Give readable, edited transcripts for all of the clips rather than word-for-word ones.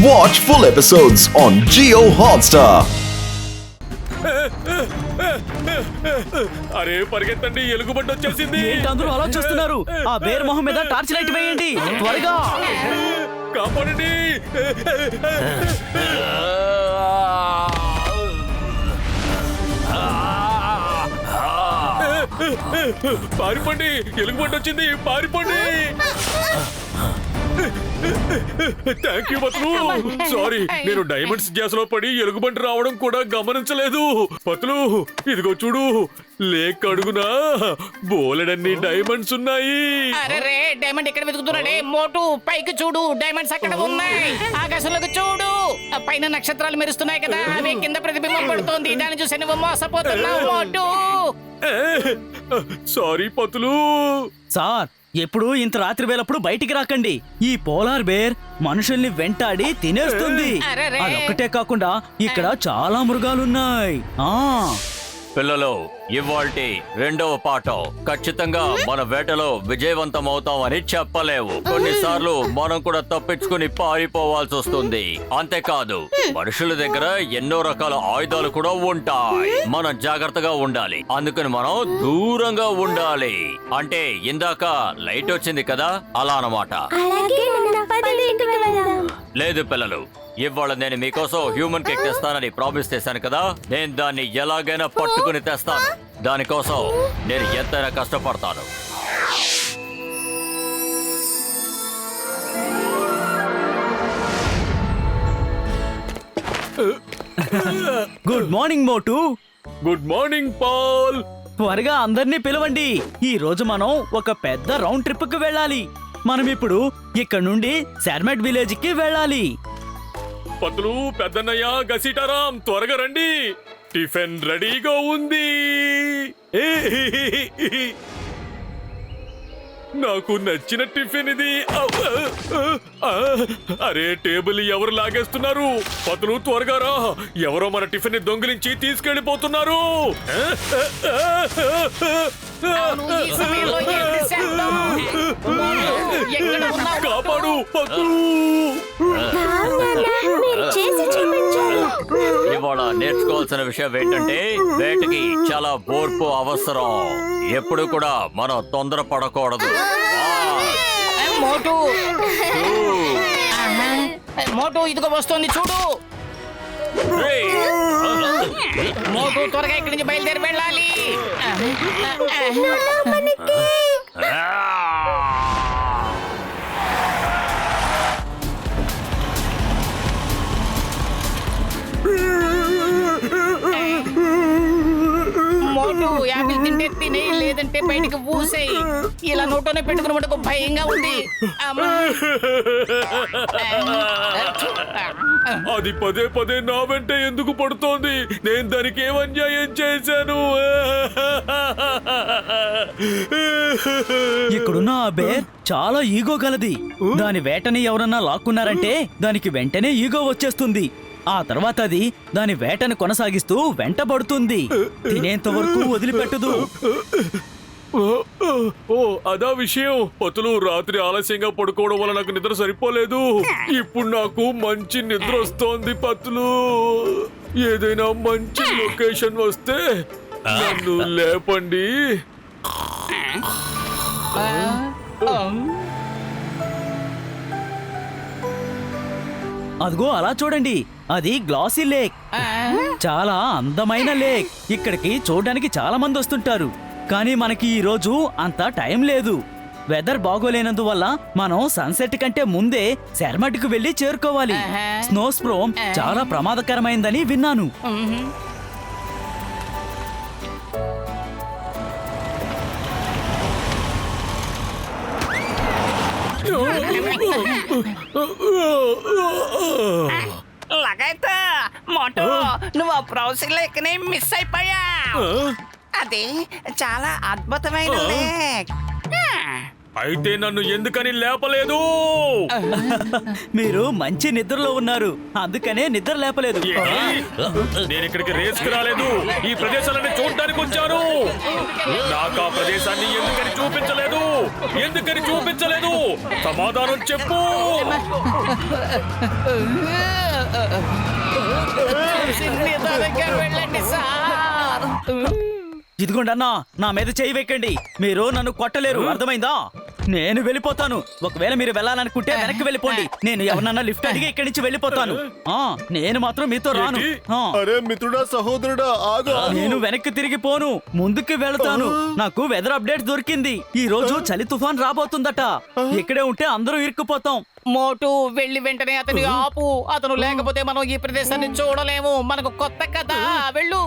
Watch full episodes on Jio Hotstar. అరే పరిగెత్తండి, ఎలుగుబంటి వచ్చేసింది. అందరూ ఆలోచిస్తున్నారు. ఆ బేర్ మొహం మీద టార్చ్ లైట్ వేయండి త్వరగా. కాపాడండి. పారిపోండి, ఎలుగుబంటి వచ్చింది, పారిపోండి. థ్యాంక్ యూ పతులు. సారీ, నేను డైమండ్స్ గ్యాస్ లో పడి ఎలుగుబంటి రావడం కూడా గమనించలేదు. పతులు ఇదిగో చూడు, లేక్ అడుగునా బోలెడన్ని డైమండ్స్ ఉన్నాయి. అరే డైమండ్ ఎక్కడ వెతుకుతున్నాడే? మోటు పైకి చూడు, డైమండ్స్ అక్కడ ఉన్నాయి. ఆకాశంలోకి చూడు, పైన నక్షత్రాలు మెరుస్తున్నాయి కదా, అవి కింద ప్రతిబింబం పడుతోంది. దాన్ని చూసి నువ్వు మోసపోతున్నావు మోటు. సారీ పతులు. సార్, ఎప్పుడు ఇంత రాత్రి వేళప్పుడు బయటికి రాకండి. ఈ పోలార్ బేర్ మనుషుల్ని వెంటాడి తినేస్తుంది. అరెరే. అదొక్కటే కాకుండా ఇక్కడ చాలా మృగాలున్నాయి. పిల్లలు, ఇవాల్టి రెండవ పాఠం ఖచ్చితంగా మన వేటలో విజయవంతం అవుతామని చెప్పలేవు. కొన్నిసార్లు మనం కూడా తప్పించుకుని పారిపోవాల్సి వస్తుంది. అంతేకాదు, మనుషుల దగ్గర ఎన్నో రకాల ఆయుధాలు కూడా ఉంటాయి. మనం జాగ్రత్తగా ఉండాలి. అందుకని మనం దూరంగా ఉండాలి. అంటే ఇందాక లైట్ వచ్చింది కదా, అలా అన్నమాట. లేదు పిల్లలు, ఇవాళ నేను మీకోసం హ్యూమన్ కేక్ తెస్తానని ప్రామిస్ చేశాను కదా. నేను దాన్ని ఎలాగైనా పట్టుకుని తెస్తాను. దానికోసం నేను ఎంతైనా కష్టపడతాను. Good morning Motu. Good morning పాల్. త్వరగా అందరినీ పిలవండి. ఈ రోజు మనం ఒక పెద్ద రౌండ్ ట్రిప్ కి వెళ్ళాలి. మనం ఇప్పుడు ఇక్కడ నుండి శార్మెట్ విలేజ్ కి వెళ్ళాలి. పతులు, పెద్దన్నయ్య, గసీటారాం, త్వరగా రండి. టిఫిన్ రెడీగా ఉంది. నాకు నచ్చిన టిఫిన్ ఇది. అరే టేబుల్ ఎవరు లాగేస్తున్నారు? పతులు త్వరగా రా, ఎవరో మన టిఫిన్ ని దొంగిలించి తీసుకెళ్లిపోతున్నారు. కాపాడు పతులు. ఇవాళ నేర్చుకోవాల్సిన విషయం ఏంటంటే, వేటకి చాలా ఓర్పు అవసరం. ఎప్పుడు కూడా మనం తొందర పడకూడదు. మోటు మోటు ఇదిగో వస్తుంది చూడు. మోటు త్వరగా ఇక్కడి నుంచి బయలుదేరి వెళ్ళాలి. మోటు యాపిల్ తింటే తినే, లేదంటే బయటికి ఊసేయి. ఇలా నోటోనే పెట్టుకుని మటుకు భయంగా ఉంది. అది పదే పదే నా వెంట ఎందుకు పడుతోంది? నేను దానికి ఏం అన్యాయం చేశాను? ఇక్కడున్న ఆ బేర్ చాలా ఈగో గలది. దాని వేటని ఎవరన్నా లాక్కున్నారంటే దానికి వెంటనే ఈగో వచ్చేస్తుంది. ఆ తర్వాత అది దాని వేటను కొనసాగిస్తూ వెంటబడుతుంది. తినేంత వరకు వదిలిపెట్టదు. ఓ అదా విషయం. పతులు, రాత్రి ఆలస్యంగా పడుకోవడం వల్ల నాకు నిద్ర సరిపోలేదు. ఇప్పుడు నాకు మంచి నిద్ర వస్తోంది. పతులు, ఏదైనా మంచి లొకేషన్ వస్తే నన్ను లేపండి. అదిగో అలా చూడండి, అది గ్లాసీ లేక్. చాలా అందమైన లేక్. ఇక్కడికి చూడడానికి చాలా మంది వస్తుంటారు. కానీ మనకి ఈ రోజు అంత టైం లేదు. వెదర్ బాగోలేనందువల్ల మనం సన్సెట్ కంటే ముందే శార్మెట్ కు వెళ్లి చేరుకోవాలి. స్నో స్ప్రోమ్ చాలా ప్రమాదకరమైందని విన్నాను. లగైతే మోటు, నువ్వు ఆ బ్రౌసింగ్ లేకనే మిస్ అయిపోయా. అది చాలా అద్భుతమైన లేక్. అయితే నన్ను ఎందుకని లేపలేదు? మీరు మంచి నిద్రలో ఉన్నారు, అందుకనే నిద్ర లేపలేదు. ఏంటి? నేను ఇక్కడికి రేస్కి రాలేదు, ఈ ప్రదేశాలని చూడడానికి వచ్చాను. నాకు ఆ ప్రదేశాన్ని ఎందుకని చూపించలేదు? ఎందుకని చూపించలేదు? సమాధానం చెప్పు. నిదానంగా వెళ్ళండి సార్. ఇదిగోండి అన్నా, నా మీద చేయి వెక్కండి. మీరు నన్ను కొట్టలేరు, అర్థమైందా? నేను వెళ్ళిపోతాను. ఒకవేళ మీరు వెళ్ళాలనుకుంటే వెనక్కి వెళ్ళిపోండి. నేను ఎవరన్నా లిఫ్ట్ అడిగి ఇక్కడి నుంచి వెళ్ళిపోతాను. నేను మాత్రం మీతో రాను. ఆ, అరే మిత్రుడా, సహోదరుడా, ఆగు. నేను వెనక్కి తిరిగిపోను, ముందుకు వెళ్తాను. నాకు వెదర్ అప్డేట్ దొరికింది. ఈ రోజు చలి తుఫాన్ రాబోతుందట. ఇక్కడే ఉంటే అందరూ ఇరుక్కుపోతాం. మోటు వెళ్ళి వెంటనే అతని ఆపు. అతను లేకపోతే మనం ఈ ప్రదేశాన్ని చూడలేము. మనకు కొత్త కథ. వెళ్ళు.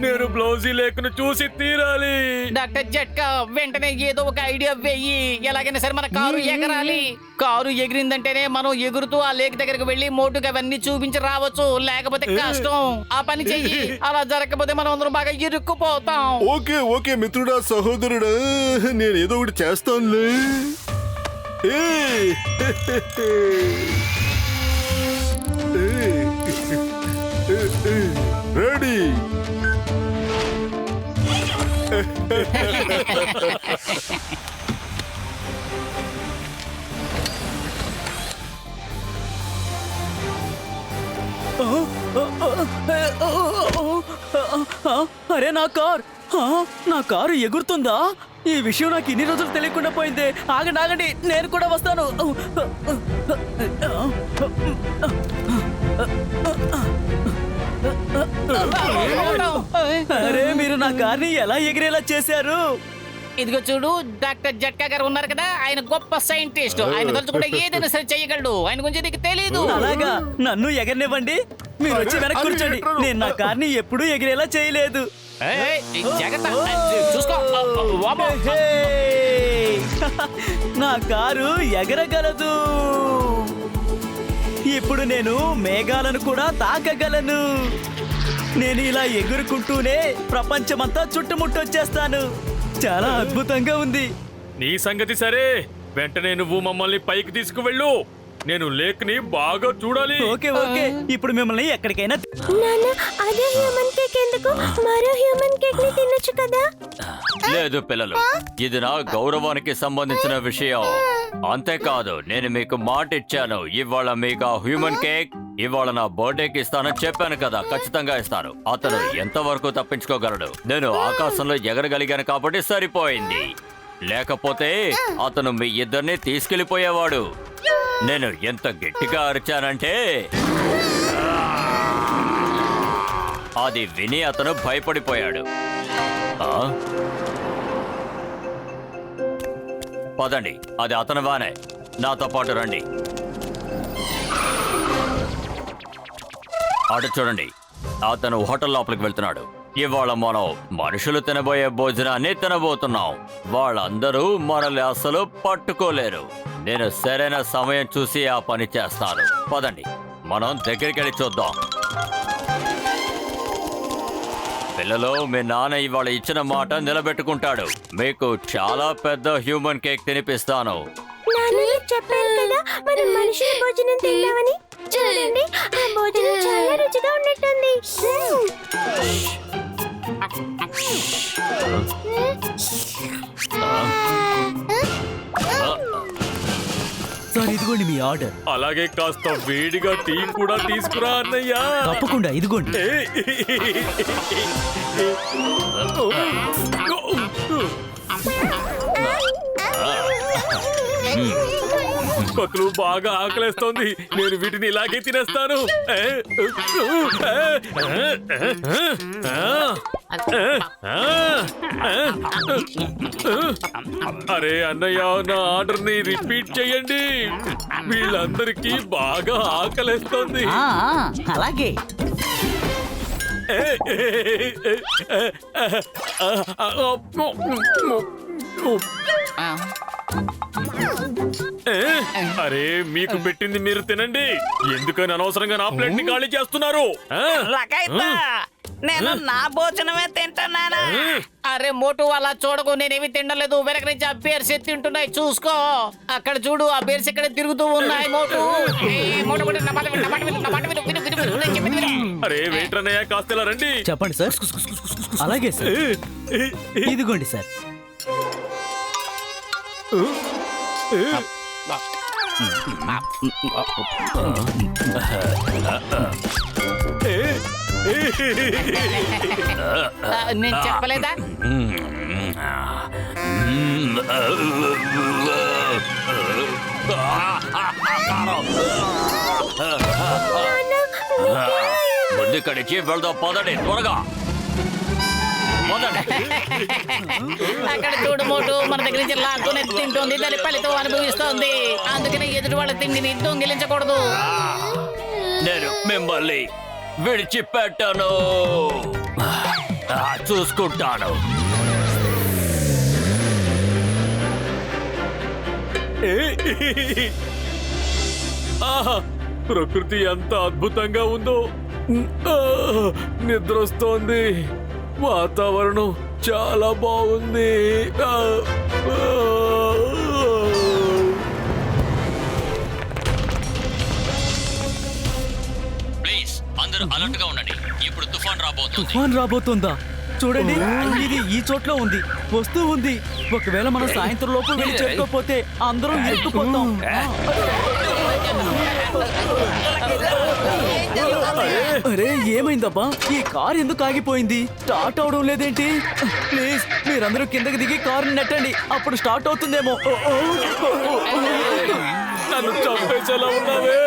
నేను బ్లౌజీ లేఖను చూసి తీరాలి. డాక్టర్ జట్కా వెంటనే ఏదో ఒక ఐడియా వెయ్యి. ఎలాగైనా సరే మన కారు ఎగరాలి. కారు ఎగిరిందంటేనే మనం ఎగురుతూ ఆ లేక్ దగ్గరకు వెళ్ళి మోటుగా అవన్నీ చూపించి రావచ్చు. లేకపోతే కష్టం. ఆ పని చెయ్యి. అలా జరగకపోతే మనం అందరం బాగా ఇరుక్కుపోతాం. ఓకే ఓకే మిత్రుడా, సహోదరుడా, నేను ఏదో ఒకటి చేస్తానులే. ఏయ్! రెడీ. అరే నా కార్! నా కారు ఎగురుతుందా? ఈ విషయం నాకు ఇన్ని రోజులు తెలియకుండా పోయింది. ఆగండి ఆగండి, నేను కూడా వస్తాను. అరే మీరు నా కార్ని ఎలా ఎగిరేలా చేశారు? ఇదిగో చూడు, డాక్టర్ జట్కా గారు ఉన్నారు కదా, ఆయన గొప్ప సైంటిస్ట్. ఆయన తలుచు కూడా ఏదైనా సరే చేయగలడు. ఆయన గురించి నీకు తెలీదు. అలాగా, నన్ను ఎగరనివ్వండి. మీరు వచ్చి వెనక్కి కూర్చోండి. నేను నా కార్ని ఎప్పుడూ ఎగిరేలా చేయలేదు. జాగ్రత్త, చూసుకో. వామ్మో. హే! నా కారు ఎగరగలదు. ఇప్పుడు నేను మేఘాలను కూడా తాకగలను. నేను ఇలా ఎగురుకుంటూనే ప్రపంచమంతా చుట్టుముట్టొచ్చేస్తాను. చాలా అద్భుతంగా ఉంది. నీ సంగతి సరే, వెంటనే నువ్వు మమ్మల్ని పైకి తీసుకువెళ్ళు. నేను లేక్ ని బాగా చూడాలి. ఓకే ఓకే, ఇప్పుడు మిమ్మల్ని ఎక్కడికైనా నాన్న, అదే హ్యూమన్ కేక్ ఎందుకు? మరో హ్యూమన్ కేక్ ని తినొచ్చు కదా? లేదు పిల్లలు, ఇది నా గౌరవానికి సంబంధించిన విషయం. అంతేకాదు, నేను మీకు మాట ఇచ్చాను. ఇవాళ మీకు ఆ హ్యూమన్ కేక్ ఇవాళ నా బర్త్డేకి ఇస్తానని చెప్పాను కదా. ఖచ్చితంగా ఇస్తాను. అతను ఎంతవరకు తప్పించుకోగలడు? నేను ఆకాశంలో ఎగరగలిగాను కాబట్టి సరిపోయింది. లేకపోతే అతను మీ ఇద్దరిని తీసుకెళ్లిపోయేవాడు. నేను ఎంత గట్టిగా అరిచానంటే అది విని అతను భయపడిపోయాడు. ఆ? పదండి, అది అతను వానే. నాతో పాటు రండి. అటు చూడండి, అతను హోటల్ లోపలికి వెళ్తున్నాడు. ఇవాళ మనం మనుషులు తినబోయే భోజనాన్ని తినబోతున్నాం. వాళ్ళందరూ మనల్ని అసలు పట్టుకోలేరు. నేను సరైన సమయం చూసి ఆ పని చేస్తాను. పదండి, మనం దగ్గరికి వెళ్ళి చూద్దాం. పిల్లలు, మీ నాన్న ఇవాళ ఇచ్చిన మాట నిలబెట్టుకుంటాడు. మీకు చాలా పెద్ద హ్యూమన్ కేక్ తినిపిస్తాను. నాన్న చెప్పారు కదా మనం మనుషుల భోజనం తిందామని. చూడండి, ఆ భోజనం చాలా రుచిగా ఉన్నట్టుంది. సార్, ఇదిగోండి మీ ఆర్డర్. అలాగే కాస్త వేడిగా టీ కూడా తీసుకురా అన్నయ్యా. తప్పకుండా, ఇదిగోండి. పతులు బాగా ఆకలేస్తోంది. నేను వీటిని ఇలాగే తినేస్తాను. అరే అన్నయ్య, నా ఆర్డర్ ని రిపీట్ చేయండి. వీళ్ళందరికీ బాగా ఆకలేస్తోంది. అలాగే. అరే, మీకు పెట్టింది మీరు తినండి. ఎందుకని అనవసరంగా నా ప్లేట్ ని ఖాళీ చేస్తున్నారు? నేను నా భోజనమే తింటున్నానా? అరే మోటు అలా చూడకు, నేనేమి తినలేదు. వెనక నుంచి ఆ బేర్స్ తింటున్నాయి, చూసుకో. అక్కడ చూడు, ఆ బేర్స్ ఇక్కడ తిరుగుతూ ఉన్నాయి. మోటు మోటు మోటు, నా మాట విను, నా మాట విను, నా మాట విను, విను, విను, విను, నేను చెప్పింది విను. అరే వెయిటర్ అన్నయ్య, కాస్త ఇలా రండి. చెప్పండి సార్. అలాగే సార్. ఇదిగోండి సార్. నేను చెప్పలేదా? ముందు కడిచి వెళ్దాం, పదండి త్వరగా పదండి. అక్కడ చూడు మోటు, మన దగ్గర నుంచి లాక్కుని తింటుంది, దాని ఫలితం అనుభవిస్తోంది. అందుకనే ఎదుటి వాళ్ళ తిండిని దొంగిలించకూడదు. నేను మిమ్మల్ని విడిచిపెట్టాను, చూసుకుంటాను. ఆహా, ప్రకృతి ఎంత అద్భుతంగా ఉందో. నిద్ర వస్తోంది, వాతావరణం చాలా బాగుంది. ప్లీజ్ అందరూ అలర్ట్ గా ఉండండి, ఇప్పుడు తుఫాన్ రాబోతుంది. తుఫాన్ రాబోతుందా? చూడండి, ఇది ఈ చోట్ల ఉంది, వస్తూ ఉంది. ఒకవేళ మనం సాయంత్రం లోపు వెళ్ళి చేరుకోకపోతే అందరం ఎత్తుకుపోతాం. అరే ఏమైందబ్బా? ఈ కార్ ఎందుకు ఆగిపోయింది? స్టార్ట్ అవడం లేదేంటి? ప్లీజ్ మీరందరూ కిందకి దిగి కారుని నెట్టండి, అప్పుడు స్టార్ట్ అవుతుందేమో. నన్ను చంపేసేలా ఉన్నావే.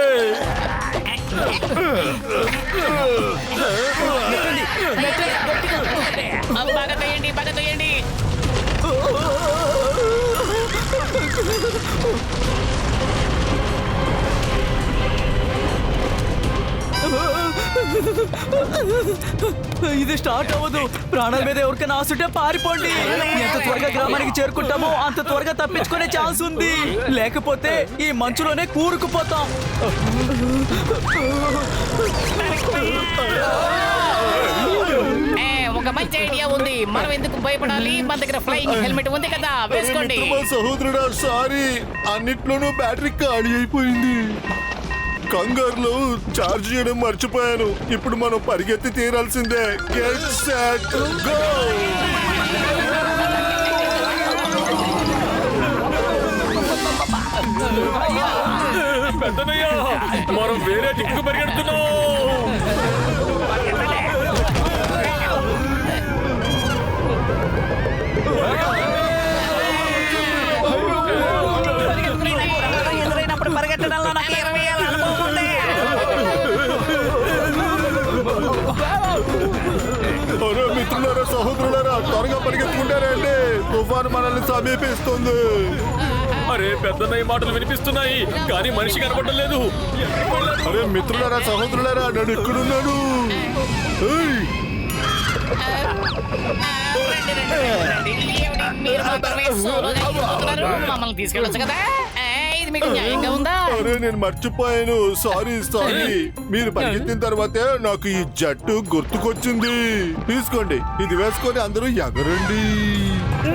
బాగా తోయండి, బాగా తోయండి. ఇది స్టార్ట్ అవ్వదు. ప్రాణాల మీద ఎవరికైనా ఆసుంటే పారిపోండి. ఎంత త్వరగా గ్రామానికి చేరుకుంటామో అంత త్వరగా తప్పించుకునే ఛాన్స్ ఉంది. లేకపోతే ఈ మంచులోనే కూరుకుపోతాం. ఒక మంచి ఐడియా ఉంది. మనం ఎందుకు భయపడాలి? మన దగ్గర ఫ్లైయింగ్ హెల్మెట్ ఉంది కదా, వేసుకోండి. మిత్రమా, సహోదరుడా, సారీ, అన్నిట్లోనూ బ్యాటరీ ఖాళీ అయిపోయింది. కంగారులో ఛార్జ్ చేయడం మర్చిపోయాను. ఇప్పుడు మనం పరిగెత్తి తీరాల్సిందే. Get set go. పెద్దనయ్య, మనం వేరే దిక్కు పరిగెడుతున్నాం. ఎదురైనప్పుడు పరిగెట్టడంలో నాకు 20 ఏళ్ళ అనుభవం ఉంది. అరే మిత్రులారా, సహోదరులారా, త్వరగా పరిగెత్తుకుంటారండి. తుఫాను మనల్ని సమీపిస్తుంది. అరే పెద్దన్నయ్య మాటలు వినిపిస్తున్నాయి, కానీ మనిషి కనపడడం లేదు. అరే మిత్రులారా, సహోదరులారా, నేను ఇక్కడున్నాను. ఏయ్, మీరు మాత్రమే సోలోగా వెళ్ళిపోతున్నారు. మమ్మల్ని తీసుకెళ్ళొచ్చు కదా. ఇది మీకు న్యాయంగా ఉందా? అరే నేను మర్చిపోయాను. సారీ. మీరు పరిగెత్తిన తర్వాతే నాకు ఈ జట్టు గుర్తుకొచ్చింది. తీసుకోండి, ఇది వేసుకొని అందరూ ఎగరండి.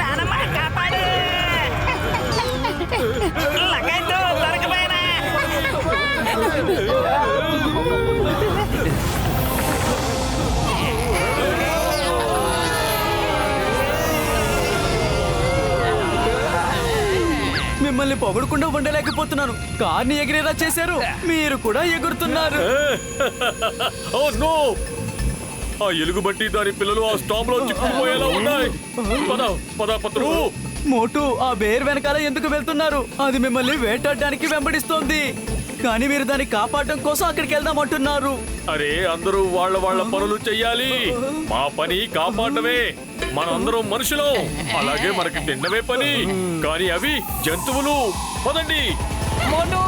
నానమ్మ కాపాడు. లగేజ్ దొరకపోయినా. మిమ్మల్ని పొగడకుండా ఉండలేకపోతున్నాను. కార్ని ఎగిరేలా చేశారు, మీరు కూడా ఎగురుతున్నారు. Oh no! ఆ ఎలుగుబట్టి దాని పిల్లలు ఆ స్టామ్ లో చిక్కుపోయేలా ఉన్నాయి. పద పద పత్రు. మోటు, ఆ బేర్ వెనకాల ఎందుకు వెళ్తున్నారు? అది మిమ్మల్ని వేటాడడానికి వెంబడిస్తోంది, కానీ మీరు దాన్ని కాపాడడం కోసం అక్కడికి వెళ్దామంటున్నారు. అరే అందరూ వాళ్ళ పనులు చెయ్యాలి. మా పని కాపాడమే. మనందరం మనుషులం, అలాగే మనకి తినడమే పని. కానీ అవి జంతువులు. పదండి. మోటు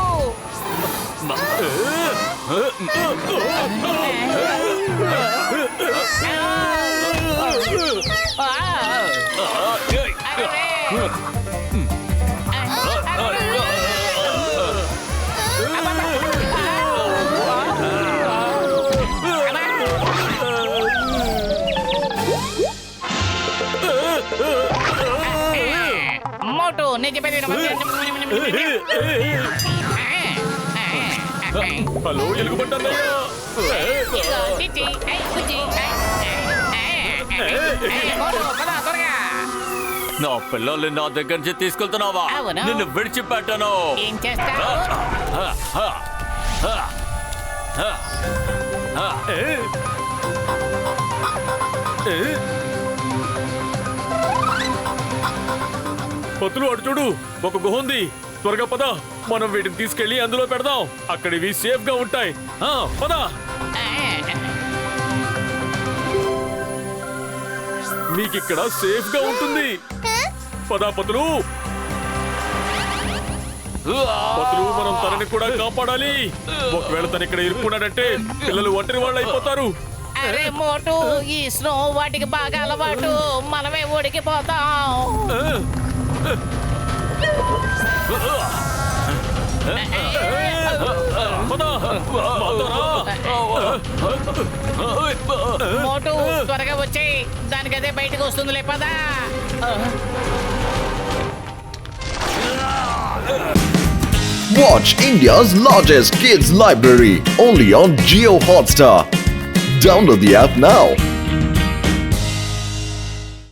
హలో ఎలుగుబంటన్నయ్య ఇదిగో, చిట్టి, బుజ్జి, మోటు, పద, త్వరగా. నా పిల్లల్ని నా దగ్గర నుంచి తీసుకెళ్తున్నావా? అవును. నిన్ను విడిచిపెట్టను. ఏం చేస్తావు? పతులు అటు చూడు, ఒక గుహ ఉంది. త్వరగా పద, మనం వీటిని తీసుకెళ్లి అందులో పెడదాం. అక్కడ ఇవి సేఫ్ గా ఉంటాయి. పద. మీకిక్కడ సేఫ్ గా ఉంటుంది. పద పతులు. పతులు, మనం తనని కూడా కాపాడాలి. ఒకవేళ తను ఇక్కడ ఇరుక్కున్నాడంటే పిల్లలు ఒంటరి వాళ్ళు అయిపోతారు. అరే మోటు, ఈ స్నో వాటికి బాగా అలవాటు. మనమే ఉడికిపోతాం. పద, మాతో రా. మోటు, త్వరగా వచ్చేయ్. దానికదే బయటకు వస్తుందిలే, పదా. Watch India's largest kids library only on Jio Hotstar. Download the app now.